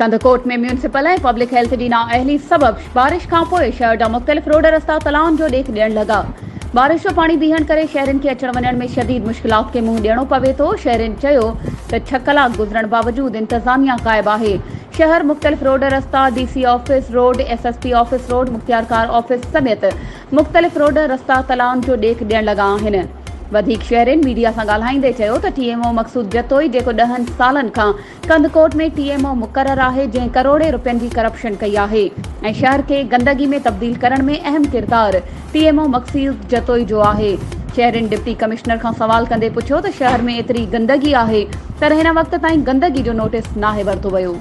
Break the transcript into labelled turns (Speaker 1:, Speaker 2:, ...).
Speaker 1: कंदकोट में म्यूनिसिपल ऐं public health ॾींहुं अहली सबब बारिश खां पोइ शहर जा मुख़्तलिफ़ रोड रस्ता तलाउनि जो ॾेख ॾियण लॻा। बारिश जो पाणी बीहण करे शहरनि खे अचण वञण में शदीद मुश्किलात खे मुंहुं ॾियणो पवे थो। शहरनि चयो त 6 कलाक गुज़रण बावजूद इंतज़ामिया क़ाइब आहे। शहर मुख़्तलिफ़ रोड रस्ता DC office road, SSP office road, मुख्तियारकार ऑफिस समेत मुख़्तलिफ़ रोड रस्ता तलाउनि जो ॾेख ॾियण लॻा आहिनि। वधीक शहरनि मीडिया सां ॻाल्हाईंदे चयो त TMO मक़सूद जतोई जेको 10 सालनि खां कंदकोट में TMO मुक़रर आहे, जंहिं करोड़े रुपयनि जी करप्शन कई आहे ऐं शहर खे गंदगी में तब्दील करण में अहम किरदार TMO मक़सूद जतोई जो आहे। शहरनि डिप्टी कमिश्नर खां सवाल कंदे पुछियो त शहर में एतिरी गंदगी आहे पर हिन वक़्त ताईं गंदगी जो नोटिस नाहे वरितो वियो।